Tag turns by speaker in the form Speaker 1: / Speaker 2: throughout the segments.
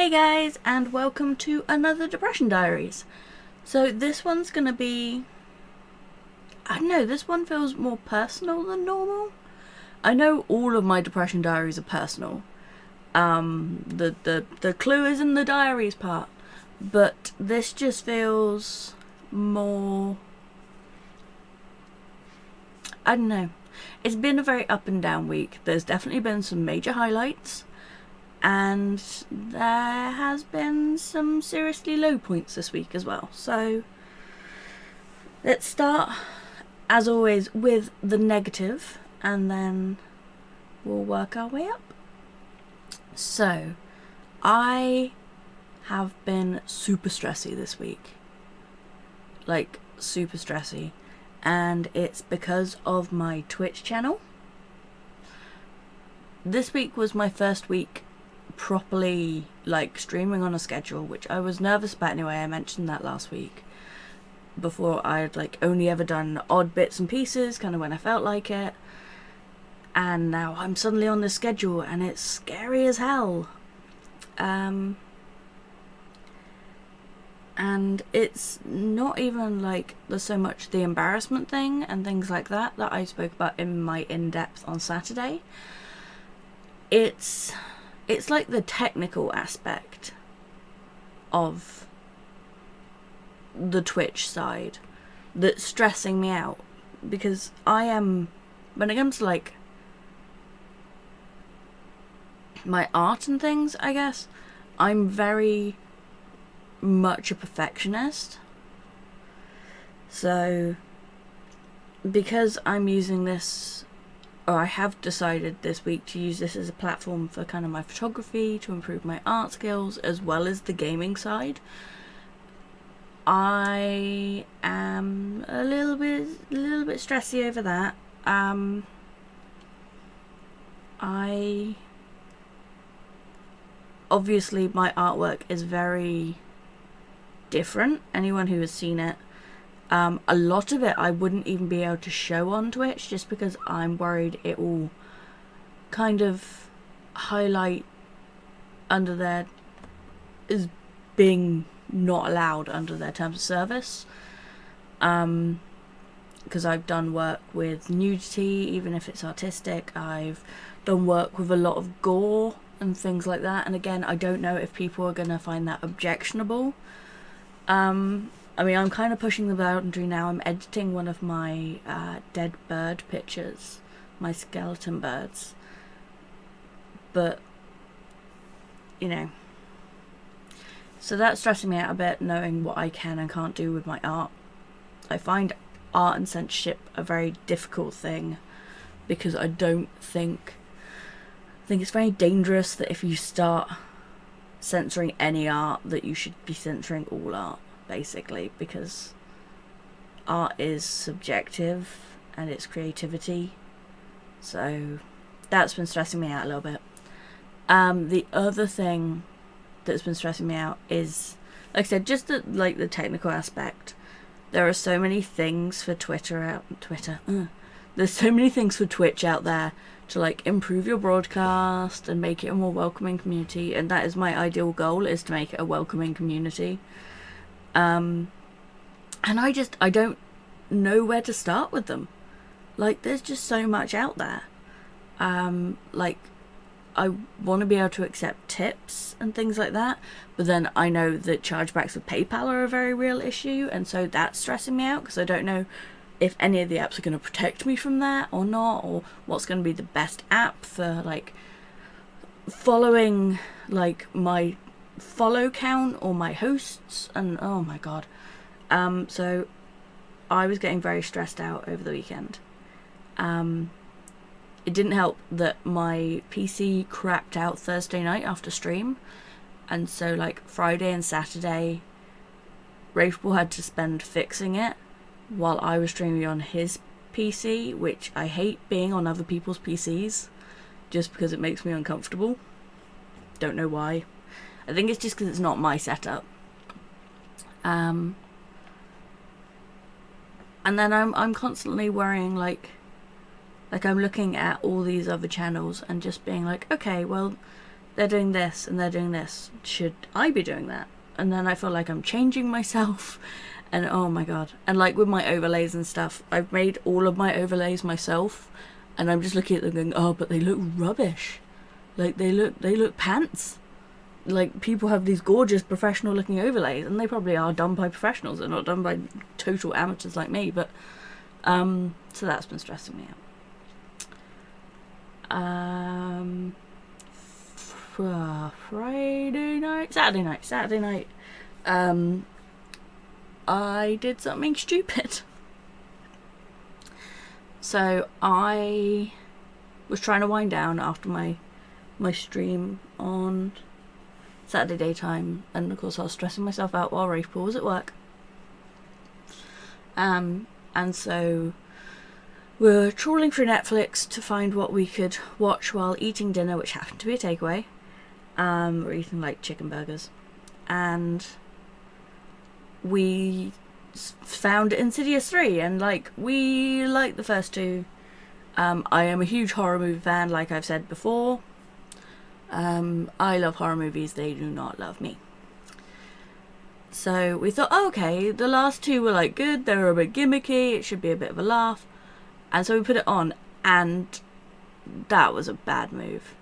Speaker 1: Hey guys, and welcome to another Depression Diaries. So this one's gonna be, I don't know, this one feels more personal than normal. I know all of my Depression Diaries are personal. The clue is in the diaries part, but this just feels more, I don't know. It's been a very up and down week. There's definitely been some major highlights, and there has been some seriously low points this week as well. So let's start, as always, with the negative, and then we'll work our way up. So I have been super stressy this week, like super stressy, and it's because of my Twitch channel. This week was my first week properly like streaming on a schedule, which I was nervous about anyway. I mentioned that last week. Before, I'd like only ever done odd bits and pieces kind of when I felt like it, and now I'm suddenly on this schedule and it's scary as hell. And it's not even like there's so much the embarrassment thing and things like that I spoke about in my in-depth on Saturday. It's like the technical aspect of the Twitch side that's stressing me out, because I am, when it comes to like my art and things, I guess, I'm very much a perfectionist. So because I'm using this, or I have decided this week to use this as a platform for kind of my photography, to improve my art skills as well as the gaming side, I am a little bit stressy over that. I obviously, my artwork is very different. Anyone who has seen it, a lot of it I wouldn't even be able to show on Twitch, just because I'm worried it will kind of highlight under there as being not allowed under their terms of service. Because I've done work with nudity, even if it's artistic. I've done work with a lot of gore and things like that, and again, I don't know if people are gonna find that objectionable. I mean, I'm kind of pushing the boundary now. I'm editing one of my dead bird pictures, my skeleton birds, but you know, so that's stressing me out a bit, knowing what I can and can't do with my art. I find art and censorship a very difficult thing, because I think it's very dangerous that if you start censoring any art, that you should be censoring all art, basically, because art is subjective and it's creativity. So that's been stressing me out a little bit. The other thing that's been stressing me out is, like I said, just the technical aspect. There are so many things for there's so many things for Twitch out there to like improve your broadcast and make it a more welcoming community, and that is my ideal goal, is to make it a welcoming community. And I don't know where to start with them. Like, there's just so much out there. Like, I want to be able to accept tips and things like that, but then I know that chargebacks with PayPal are a very real issue, and so that's stressing me out, because I don't know if any of the apps are going to protect me from that or not, or what's going to be the best app for like following like my follow count or my hosts, and oh my god. So I was getting very stressed out over the weekend. It didn't help that my PC crapped out Thursday night after stream, and so like Friday and Saturday Rafeball had to spend fixing it while I was streaming on his PC, which I hate being on other people's PCs just because it makes me uncomfortable. Don't know why. I think it's just because it's not my setup. And then I'm constantly worrying, like I'm looking at all these other channels and just being like, okay, well, they're doing this and they're doing this. Should I be doing that? And then I feel like I'm changing myself. And oh my god. And like with my overlays and stuff, I've made all of my overlays myself. And I'm just looking at them going, oh, but they look rubbish. Like they look pants. Like people have these gorgeous professional looking overlays, and they probably are done by professionals. They're not done by total amateurs like me. But so that's been stressing me out. Saturday night, I did something stupid. So I was trying to wind down after my stream on Saturday daytime, and of course I was stressing myself out while Rafe Paul was at work. And so we're trawling through Netflix to find what we could watch while eating dinner, which happened to be a takeaway. We're eating like chicken burgers, and we found Insidious 3, and like we like the first two. I am a huge horror movie fan, like I've said before. I love horror movies, they do not love me. So we thought, oh, okay, the last two were like good, they were a bit gimmicky, it should be a bit of a laugh. And so we put it on, and that was a bad move.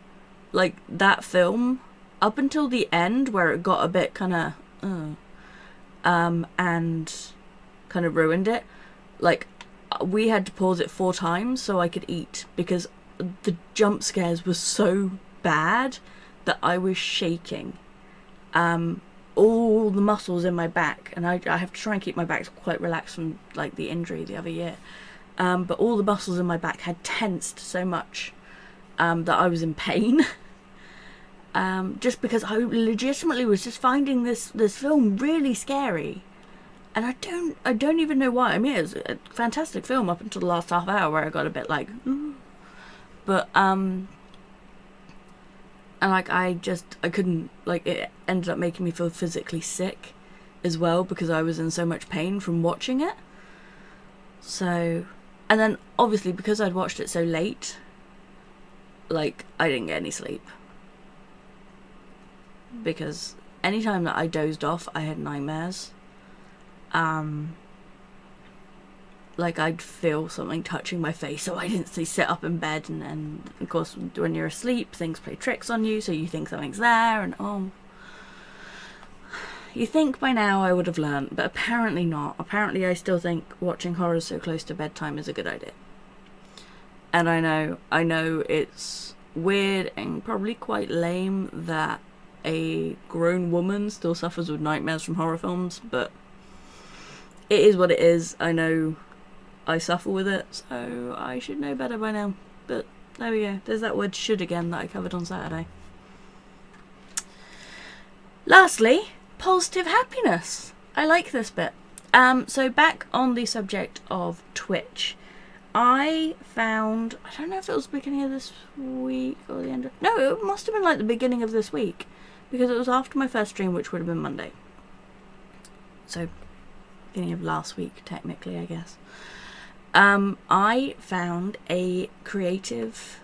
Speaker 1: Like, that film, up until the end, where it got a bit kind of, and kind of ruined it, like, we had to pause it 4 times so I could eat, because the jump scares were so bad that I was shaking. All the muscles in my back, and I have to try and keep my back quite relaxed from, like, the injury the other year. But all the muscles in my back had tensed so much that I was in pain. Just because I legitimately was just finding this film really scary. And I don't even know why. I mean, it was a fantastic film up until the last half hour where I got a bit like, ooh. But, and like, I couldn't, like, it ended up making me feel physically sick as well because I was in so much pain from watching it. So, and then obviously because I'd watched it so late, like, I didn't get any sleep. Because anytime that I dozed off, I had nightmares. Like, I'd feel something touching my face, so I didn't sit up in bed, and of course when you're asleep things play tricks on you, so you think something's there, and you think by now I would have learnt, but apparently not. Apparently I still think watching horror so close to bedtime is a good idea. And I know it's weird and probably quite lame that a grown woman still suffers with nightmares from horror films, but it is what it is. I know I suffer with it, so I should know better by now. But there we go. There's that word should again that I covered on Saturday. Lastly, positive happiness. I like this bit. So back on the subject of Twitch, I found, I don't know if it was the beginning of this week or the end of, no, it must have been like the beginning of this week, because it was after my first stream, which would have been Monday. So, beginning of last week, technically, I guess. I found a creative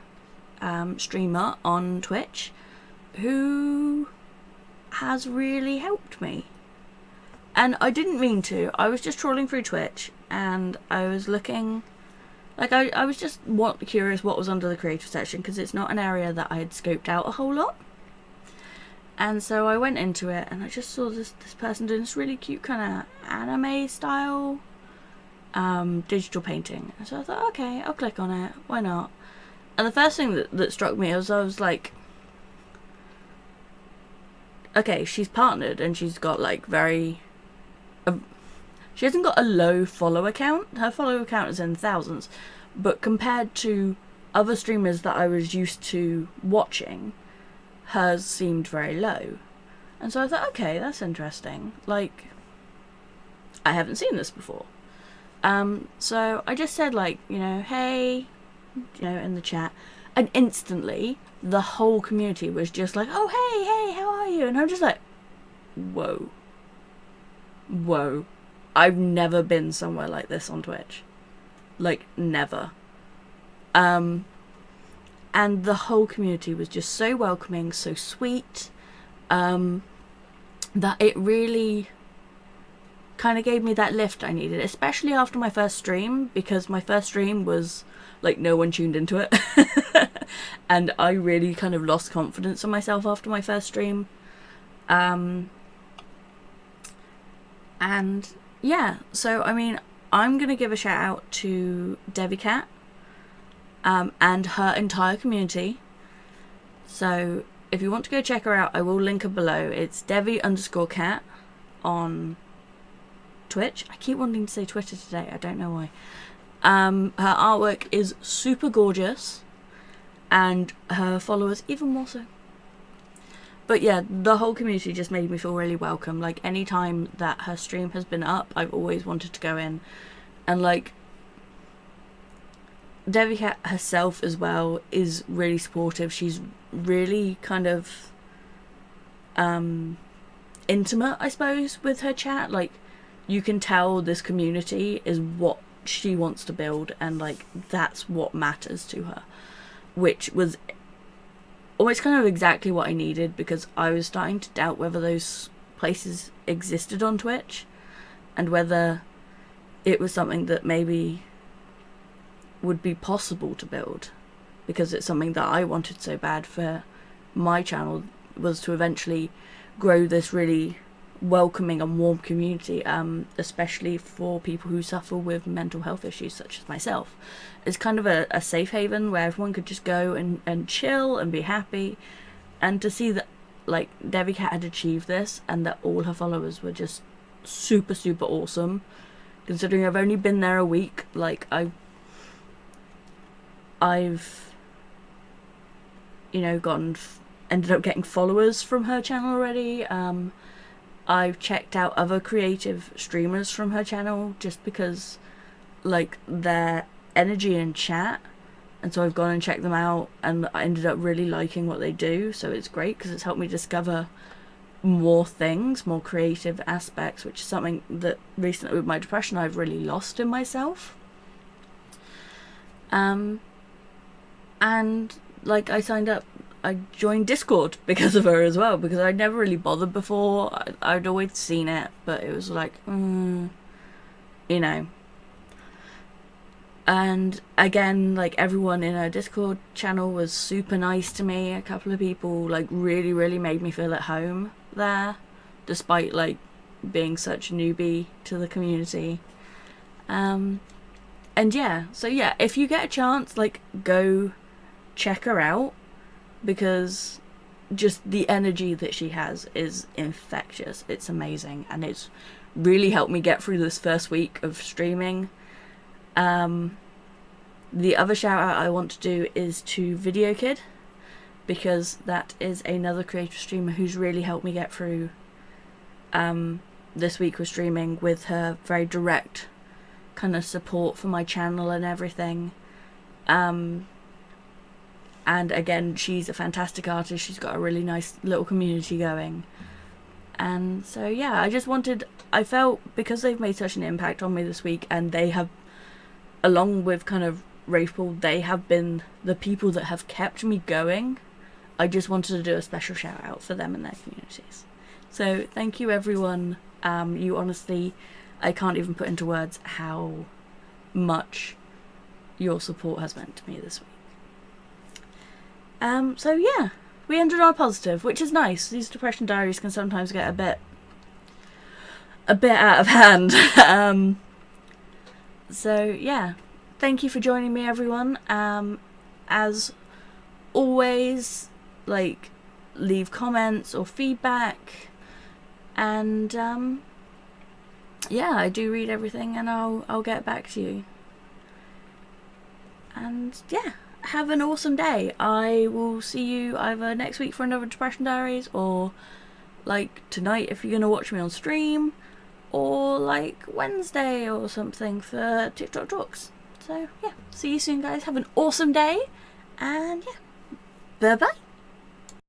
Speaker 1: streamer on Twitch who has really helped me. And I didn't mean to. I was just trawling through Twitch, and I was looking, like, I was just curious what was under the creative section, because it's not an area that I had scoped out a whole lot. And so I went into it, and I just saw this person doing this really cute kind of anime style digital painting. And so I thought, okay, I'll click on it. Why not? And the first thing that struck me was, I was like, okay, she's partnered, and she's got like she hasn't got a low follower count. Her follower count is in thousands, but compared to other streamers that I was used to watching, hers seemed very low. And so I thought, okay, that's interesting. Like, I haven't seen this before. So I just said, like, you know, hey, you know, in the chat, and instantly the whole community was just like, oh, hey, how are you? And I'm just like, whoa. I've never been somewhere like this on Twitch. Like, never. And the whole community was just so welcoming, so sweet, that it really kind of gave me that lift I needed, especially after my first stream, because my first stream was like no one tuned into it. And I really kind of lost confidence in myself after my first stream. And yeah, so I mean, I'm gonna give a shout out to Devi Cat and her entire community. So if you want to go check her out, I will link her below. It's Devi_Cat on Twitch. I keep wanting to say Twitter today, I don't know why. Her artwork is super gorgeous, and her followers even more so. But yeah, the whole community just made me feel really welcome. Like, any time that her stream has been up, I've always wanted to go in. And like, Devi Cat herself as well is really supportive. She's really kind of intimate, I suppose, with her chat. Like, you can tell this community is what she wants to build, and like, that's what matters to her, which was almost kind of exactly what I needed, because I was starting to doubt whether those places existed on Twitch and whether it was something that maybe would be possible to build, because it's something that I wanted so bad for my channel, was to eventually grow this really welcoming and warm community, especially for people who suffer with mental health issues such as myself. It's kind of a safe haven where everyone could just go and chill and be happy, and to see that like Devi Cat had achieved this and that all her followers were just super awesome, considering I've only been there a week. Like, I've you know ended up getting followers from her channel already. I've checked out other creative streamers from her channel just because, like, their energy in chat, and so I've gone and checked them out, and I ended up really liking what they do. So it's great because it's helped me discover more things, more creative aspects, which is something that recently with my depression I've really lost in myself. And like, I joined Discord because of her as well, because I'd never really bothered before. I'd always seen it, but it was like, you know. And again, like, everyone in her Discord channel was super nice to me. A couple of people like really made me feel at home there, despite like being such a newbie to the community. And yeah, so yeah, if you get a chance, like, go check her out, because just the energy that she has is infectious. It's amazing, and it's really helped me get through this first week of streaming. The other shout out I want to do is to Video Kid, because that is another creative streamer who's really helped me get through this week of streaming, with her very direct kind of support for my channel and everything. And again, she's a fantastic artist. She's got a really nice little community going. And so yeah, I felt, because they've made such an impact on me this week, and they have, along with kind of Wraithpool, they have been the people that have kept me going. I just wanted to do a special shout out for them and their communities. So thank you, everyone. You honestly, I can't even put into words how much your support has meant to me this week. So yeah, we ended on a positive, which is nice. These depression diaries can sometimes get a bit out of hand. So yeah, thank you for joining me, everyone. As always, like, leave comments or feedback, and yeah, I do read everything, and I'll get back to you. And yeah, have an awesome day. I will see you either next week for another Depression Diaries, or like tonight if you're gonna watch me on stream, or like Wednesday or something for TikTok Talks. So yeah, see you soon, guys. Have an awesome day, and yeah, bye bye.